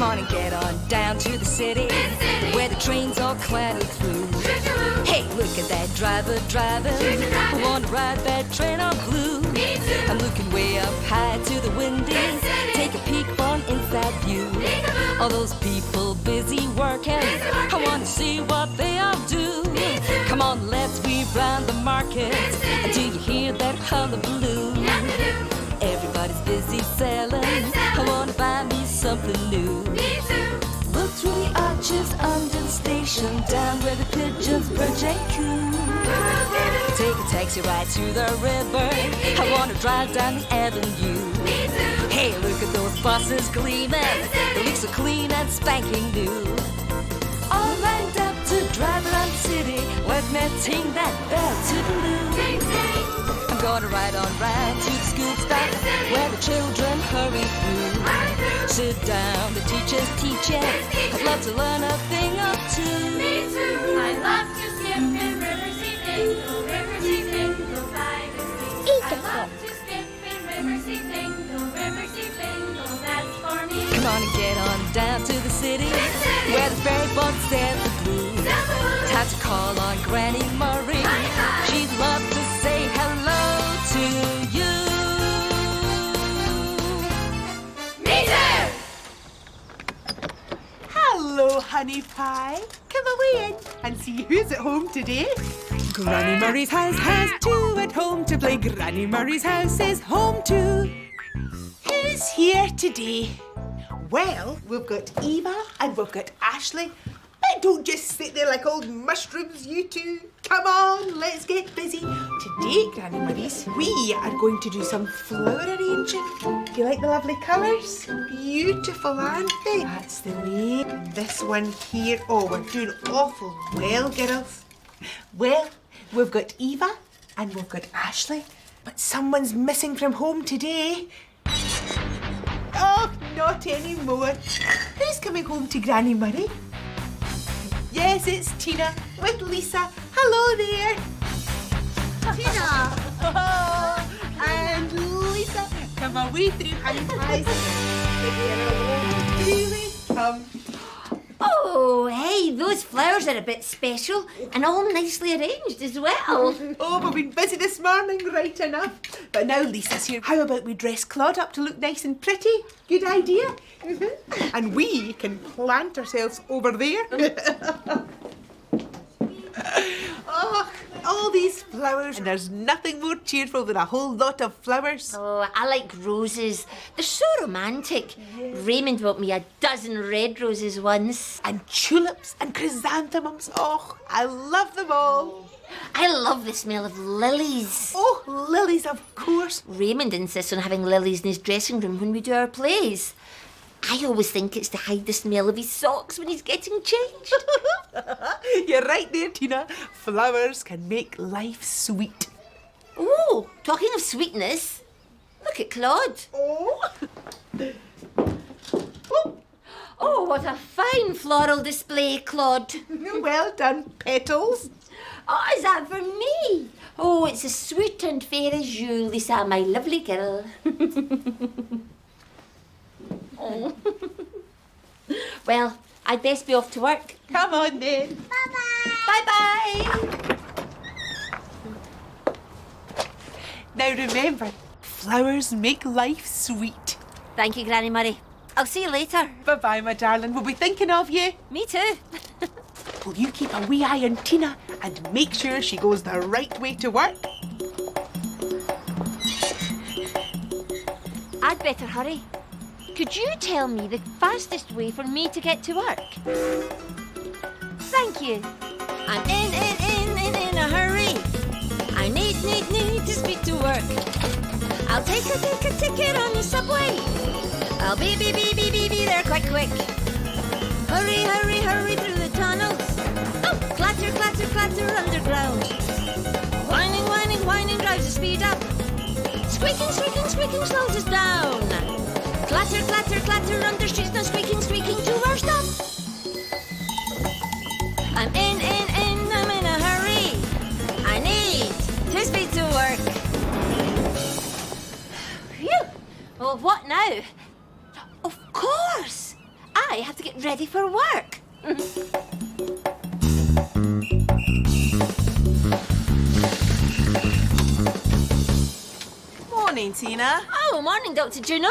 Come on and get on down to the city, where the trains all clatter through. Hey, look at that driver driving. I want to ride that train on blue. I'm looking way up high to the windy. Take a peek for an inside view. All those people busy working, I want to see what they all do. Come on, let's weave round the market. Do you hear that hullabaloo? Everybody's busy selling. I want to buy me something new. Look through the arches under the station, down where the pigeons perch and coo. Take a taxi ride to the river. I want to drive down the avenue. Hey, look at those buses gleaming. They look so clean and spanking new. All lined up to drive around the city. Let me ting that bell toodaloo. I'm gonna ride on right to the school stop, where the children hurry through. Sit down, the teacher's teaching. I'd love to learn a thing or two. Me too. I love to skip in Riverseafingal, Riverseafingal by the sea. I love to skip in Riverseafingal, Riverseafingal, that's for me. Come on and get on down to the city, where the ferry boat stands the blue. Time to call on Granny Murray. She'd love to say hello to you. Me too! Hello, honey pie. Come away in and see who's at home today. Granny Murray's house has two at home to play. Granny Murray's house is home too. Who's here today? Well, we've got Eva and we've got Ashley. But don't just sit there like old mushrooms, you two. Come on, let's get busy. Today, Granny Murray's, we are going to do some flower arranging. Do you like the lovely colours? Beautiful, aren't they? That's the way. And this one here, oh, we're doing awful well, girls. Well, we've got Eva and we've got Ashley, but someone's missing from home today. Oh, not anymore. Who's coming home to Granny Murray? Yes, it's Tina with Lisa. Hello there. Tina. Oh, and Lisa. Come away through honey pies. Really come. Oh, hey, those flowers are a bit special and all nicely arranged as well. Oh, we've been busy this morning, right enough. But now Lisa's here. How about we dress Claude up to look nice and pretty? Good idea. And we can plant ourselves over there. Oh, all these flowers. And there's nothing more cheerful than a whole lot of flowers. Oh, I like roses. They're so romantic. Raymond bought me a dozen red roses once. And tulips and chrysanthemums. Oh, I love them all. I love the smell of lilies. Oh, lilies, of course. Raymond insists on having lilies in his dressing room when we do our plays. I always think it's to hide the smell of his socks when he's getting changed. You're right there, Tina. Flowers can make life sweet. Oh, talking of sweetness, look at Claude. Oh. Oh, what a fine floral display, Claude. Well done, petals. Oh, is that for me? Oh, it's as sweet and fair as you, Lisa, my lovely girl. Oh. Well, I'd best be off to work. Come on then. Bye-bye. Bye-bye. Now remember, flowers make life sweet. Thank you, Granny Murray. I'll see you later. Bye-bye, my darling. We'll be thinking of you. Me too. Will you keep a wee eye on Tina and make sure she goes the right way to work? I'd better hurry. Could you tell me the fastest way for me to get to work? Thank you. I'm in a hurry. I need to speed to work. I'll take a ticket on the subway. I'll be there quite quick. Hurry through the tunnels. Oh, clatter underground. Whining drives the speed up. Squeaking slows us down. Clatter under streets, now squeaking to our stop. I'm in a hurry. I need to speed to work. Phew. Well, what now? Of course! I have to get ready for work. Morning, Tina. Oh, morning, Dr. Juno.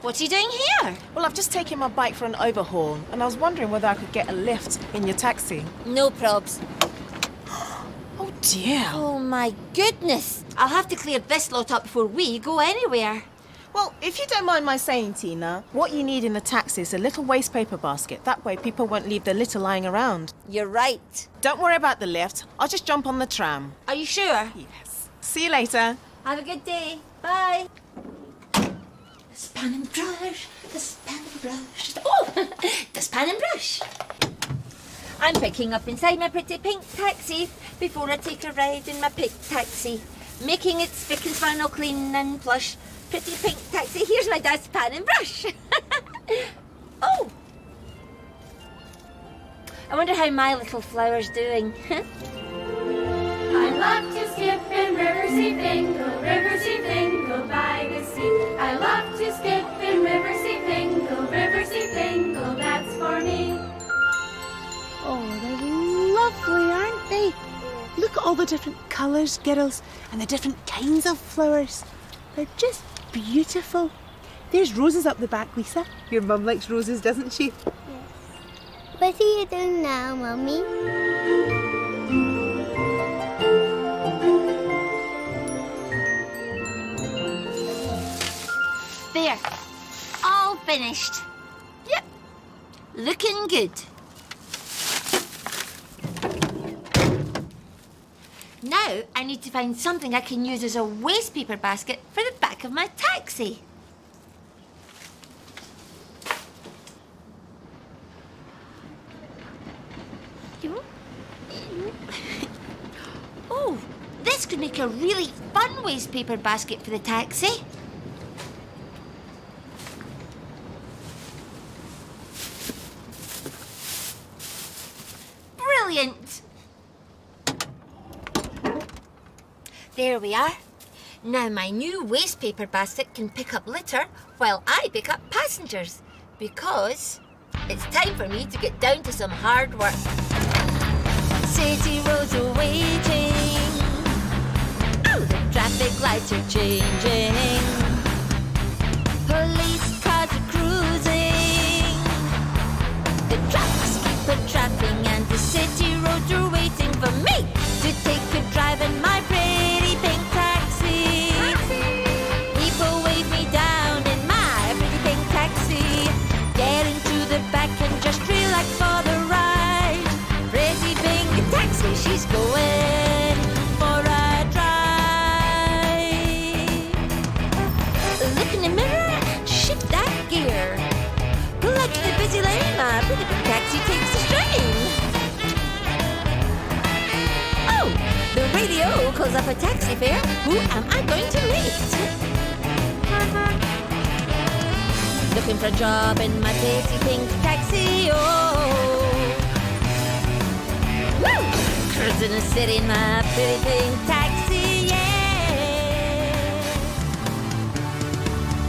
What are you doing here? Well, I've just taken my bike for an overhaul, and I was wondering whether I could get a lift in your taxi. No probs. Oh, dear. Oh, my goodness. I'll have to clear this lot up before we go anywhere. Well, if you don't mind my saying, Tina, what you need in the taxi is a little waste paper basket. That way people won't leave their litter lying around. You're right. Don't worry about the lift. I'll just jump on the tram. Are you sure? Yes. See you later. Have a good day. Bye. The span and brush, the span and brush. Oh, the span and brush. I'm picking up inside my pretty pink taxi before I take a ride in my pink taxi. Making it spick and span all clean and plush. Pretty pink taxi, here's my dustpan and brush. Oh! I wonder how my little flower's doing. I love to skip in Riverseafingal by the sea. I love to skip in Riverseafingal, that's for me. Oh, they're lovely, aren't they? Look at all the different colours, girls, and the different kinds of flowers. They're just beautiful. There's roses up the back, Lisa. Your mum likes roses, doesn't she? What are you doing now, Mummy? There. All finished. Yep. Looking good. Now I need to find something I can use as a waste paper basket for the back of my taxi. Oh, this could make a really fun waste paper basket for the taxi. Brilliant! There we are. Now my new waste paper basket can pick up litter while I pick up passengers, because it's time for me to get down to some hard work. City roads are waiting. Oh, the traffic lights are changing. Police cars are cruising. The trucks keep a-trapping and the city roads are waiting for me to take a drive in my pretty pink taxi. People wave me down in my pretty pink taxi. Get into the back and just relax for the ride. Pretty pink taxi, she's going for a drive. Look in the mirror, shift that gear. Pull out to the busy lane, my pretty pink taxi takes the strain. Oh, the radio calls up a taxi fare. Who am I going to meet? Looking for a job in my pretty pink taxi, oh. Woo! Cruising the city in my pretty pink taxi, yeah.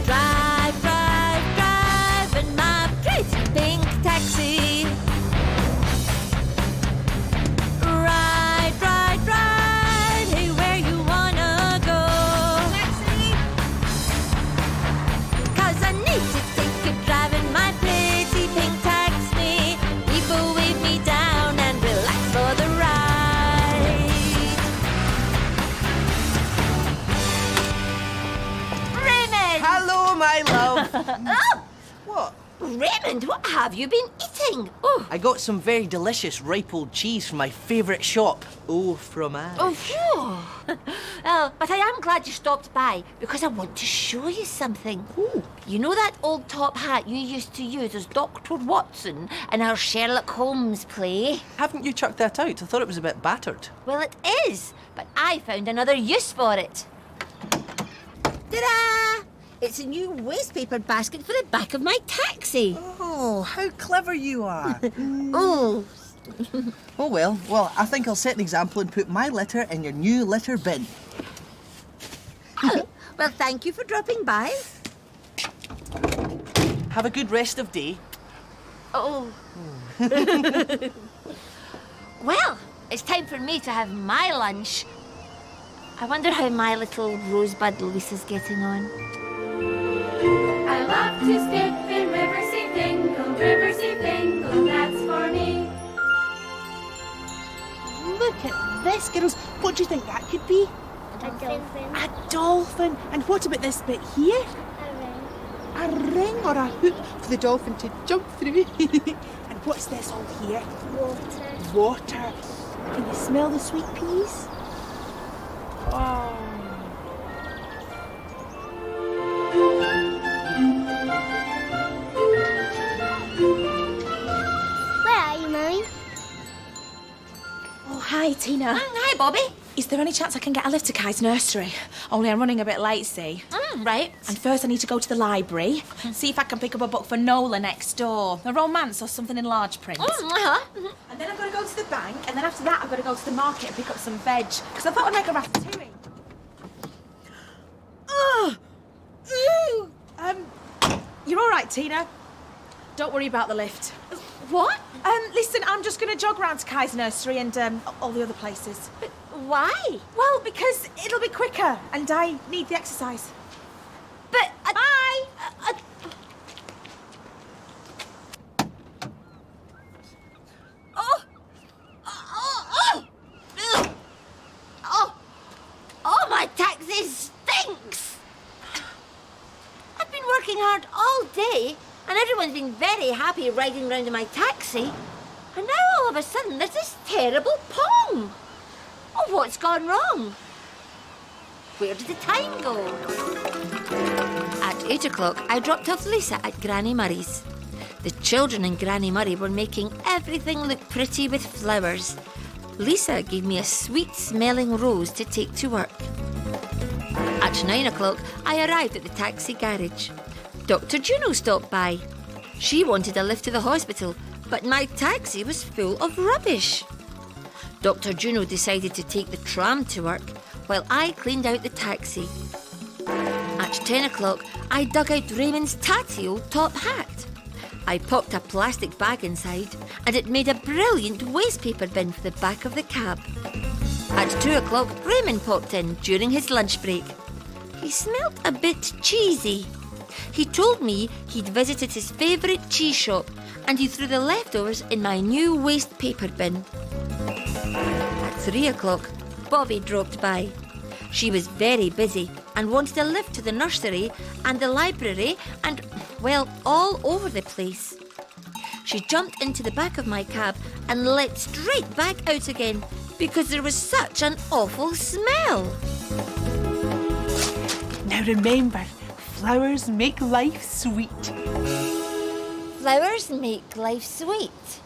Drive, drive, drive in my pretty pink taxi. Ride, ride, ride, hey, where you wanna go? Taxi! 'Cause I need to take a drive in my pretty pink taxi. People wave me down and relax for the ride. Raymond! Hello, my love. Oh! What? Raymond, what have you been eating? Oh, I got some very delicious ripe old cheese from my favourite shop. Oh, fromage. oh, phew. Oh, but I am glad you stopped by because I want to show you something. Ooh. You know that old top hat you used to use as Dr. Watson in our Sherlock Holmes play? Haven't you chucked that out? I thought it was a bit battered. Well, it is, but I found another use for it. Ta-da! It's a new waste paper basket for the back of my taxi. Oh, how clever you are. Oh, Oh, well, I think I'll set an example and put my litter in your new litter bin. well, thank you for dropping by. Have a good rest of day. Oh. Well, it's time for me to have my lunch. I wonder how my little rosebud Lisa's getting on. I love to skip in Riverseafingal, that's for me. Look at this, girls. What do you think that could be? A dolphin. A dolphin. And what about this bit here? A ring. A ring or a hoop for the dolphin to jump through. And what's this all here? Water. Water. Can you smell the sweet peas? Oh. Where are you, Mummy? Oh, hi, Tina. Hi, Bobby. Is there any chance I can get a lift to Kai's nursery? Only I'm running a bit late, see? Right. And first I need to go to the library, see if I can pick up a book for Nola next door. A romance or something in large print. And then I've got to go to the bank, and then after that I've got to go to the market and pick up some veg. Because I thought I'd make a ratatouille. Ugh! Ooh! You're all right, Tina? Don't worry about the lift. What? Listen, I'm just going to jog round to Kai's nursery and all the other places. But why? Well, because it'll be quicker, and I need the exercise. But... Bye! Oh, my taxi stinks! I've been working hard all day, and everyone's been very happy riding round in my taxi. And now all of a sudden there's this terrible pong. Oh, what's gone wrong? Where did the time go? At 8 o'clock, I dropped off Lisa at Granny Murray's. The children in Granny Murray were making everything look pretty with flowers. Lisa gave me a sweet-smelling rose to take to work. At 9 o'clock, I arrived at the taxi garage. Dr. Juno stopped by. She wanted a lift to the hospital, but my taxi was full of rubbish. Dr. Juno decided to take the tram to work, while I cleaned out the taxi. At 10 o'clock, I dug out Raymond's tatty old top hat. I popped a plastic bag inside, and it made a brilliant wastepaper bin for the back of the cab. At 2 o'clock, Raymond popped in during his lunch break. He smelt a bit cheesy. He told me he'd visited his favourite cheese shop, and he threw the leftovers in my new wastepaper bin. At 3 o'clock, Bobby dropped by. She was very busy and wanted a lift to the nursery and the library and, well, all over the place. She jumped into the back of my cab and leapt straight back out again because there was such an awful smell. Now remember, flowers make life sweet. Flowers make life sweet.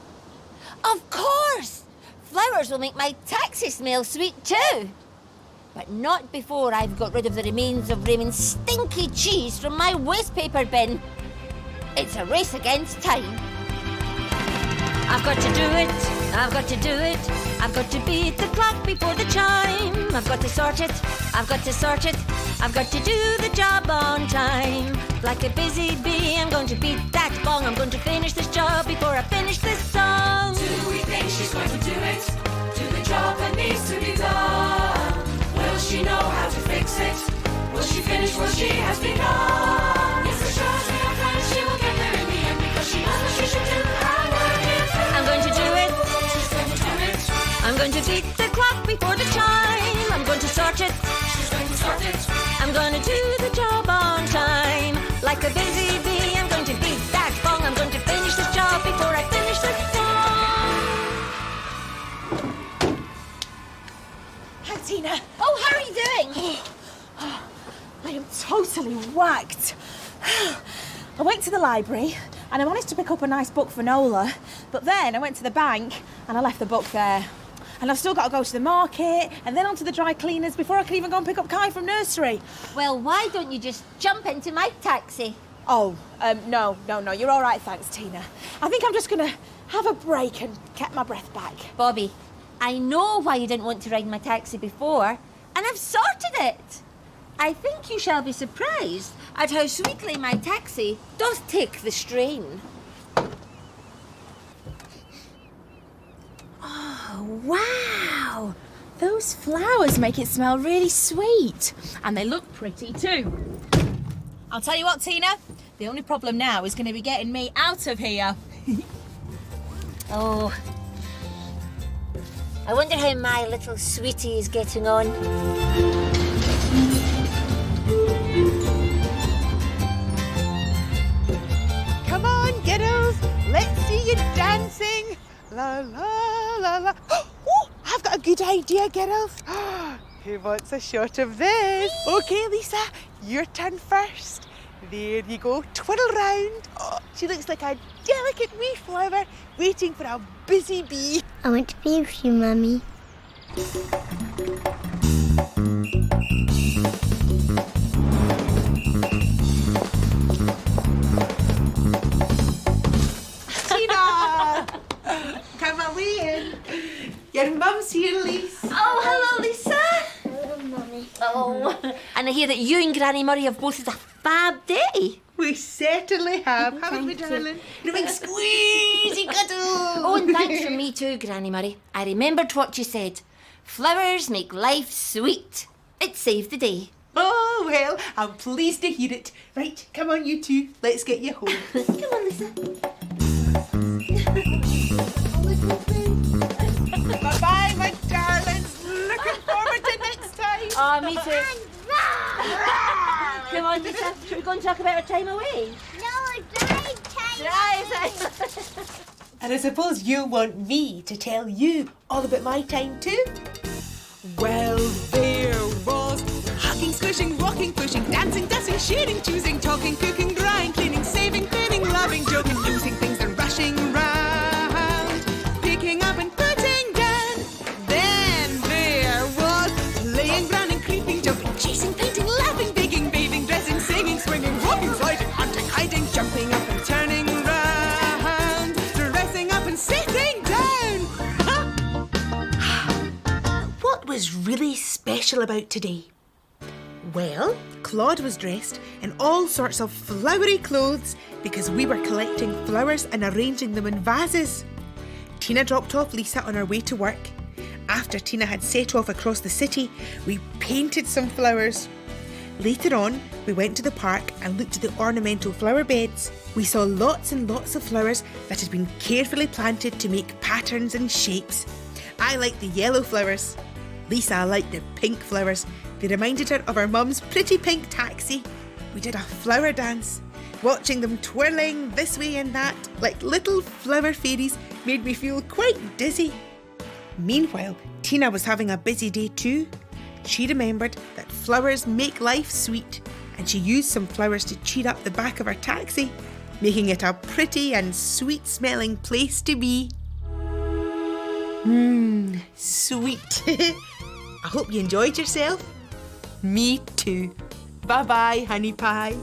Of course! Flowers will make my taxi smell sweet too. But not before I've got rid of the remains of Raymond's stinky cheese from my wastepaper bin. It's a race against time. I've got to do it, I've got to do it. I've got to beat the clock before the chime. I've got to sort it, I've got to sort it. I've got to do the job on time. Like a busy bee, I'm going to beat that gong. I'm going to finish this job before I finish this song. Do we think she's going to do it? Do the job that needs to be done? Will she know how to fix it? Will she finish what she has begun? Yes, for sure, she has plans. She will get there in the end because she knows what she should do. Her work is done. I'm going to do it. She's going to do it. I'm going to beat the clock before the chime. I'm going to sort it. She's going to sort it. I'm going to do the job on time. Like a busy bee, I'm going to beat that gong. I'm going to finish this job before I finish this song. Hi, Tina. Oh, how are you doing? I am totally whacked. I went to the library and I managed to pick up a nice book for Nola, but then I went to the bank and I left the book there. And I've still got to go to the market and then onto the dry cleaners before I can even go and pick up Kai from nursery. Well, why don't you just jump into my taxi? Oh, no, you're all right, thanks, Tina. I think I'm just going to have a break and get my breath back. Bobby, I know why you didn't want to ride my taxi before, and I've sorted it. I think you shall be surprised at how sweetly my taxi does take the strain. Oh, wow! Those flowers make it smell really sweet. And they look pretty too. I'll tell you what, Tina. The only problem now is going to be getting me out of here. Oh, I wonder how my little sweetie is getting on. Come on, kiddos. Let's see you dancing. La la la la. Oh, I've got a good idea, kiddos. Who wants a shot of this? Okay, Lisa, your turn first. There you go. Twirl round. Oh, she looks like a delicate wee flower waiting for a busy bee. I want to be with you, Mummy. Tina! Come away in. Your mum's here, Lisa. Oh, hello, Lisa. Hello, Mummy. Oh, and I hear that you and Granny Murray have both had a fab day. We certainly have, haven't we, darling? The big squeezy cuddle. Oh, and thanks from me too, Granny Murray. I remembered what you said. Flowers make life sweet. It saved the day. Oh, well, I'm pleased to hear it. Right, come on, you two. Let's get you home. Come on, Lisa. Bye-bye, my darlings. Looking forward to next time. Oh, me too. Come on, Lisa. Should we go and talk about our time away? No, drive time. Right. And I suppose you want me to tell you all about my time too? Well, there was hugging, squishing, rocking, pushing, dancing, dusting, shading, choosing, talking, cooking, drying, cleaning, saving, cleaning, loving, joking, losing things and rushing round, picking up and putting down. Then there was playing, running, creeping, jumping, chasing, painting, laughing, baking, bathing, dressing, singing, swinging, walking, sliding, hunting, hiding, jumping up and turning round, dressing up and sitting down. What was really special about today? Well, Claude was dressed in all sorts of flowery clothes because we were collecting flowers and arranging them in vases. Tina dropped off Lisa on her way to work. After Tina had set off across the city, we painted some flowers. Later on, we went to the park and looked at the ornamental flower beds. We saw lots and lots of flowers that had been carefully planted to make patterns and shapes. I liked the yellow flowers. Lisa liked the pink flowers. They reminded her of her mum's pretty pink taxi. We did a flower dance. Watching them twirling this way and that like little flower fairies made me feel quite dizzy. Meanwhile, Tina was having a busy day too. She remembered that flowers make life sweet, and she used some flowers to cheer up the back of her taxi, making it a pretty and sweet-smelling place to be. Sweet. I hope you enjoyed yourself. Me too. Bye-bye, honey pie.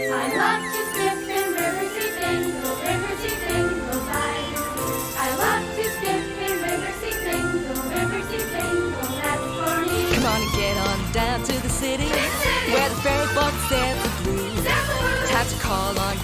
I love to skip in Riverseafingal, Riverseafingal bye. I love to skip in Riverseafingal, that's for me. Come on and get on down to the city where the ferry boat sails the blue. Time to call on